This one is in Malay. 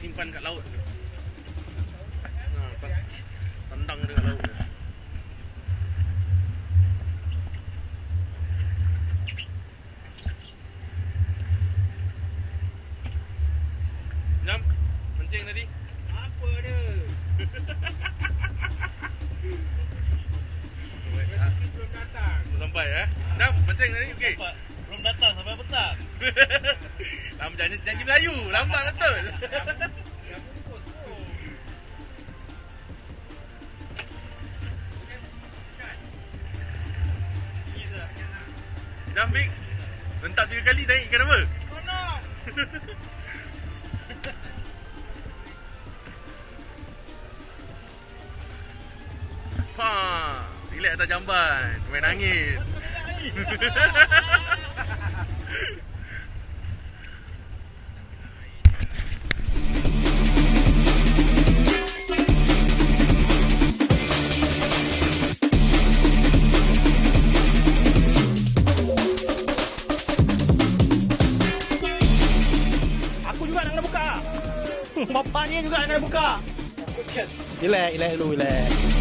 simpan kat laut tu. Tendang dekat laut tu. Jam, mancing tadi. Apa dia? Rezeki belum datang. Belum sampai Jam, mancing tadi okey. Belum datang sampai petang. Lama janji Melayu, lambat betul. Dah bungkus tu. Jam, Bik. Rentak 3 kali naik ikan apa? Konok. Ha, relax atas jamban, main angin. Aku juga nak buka. Bapaknya juga nak buka. Relax dulu, relax.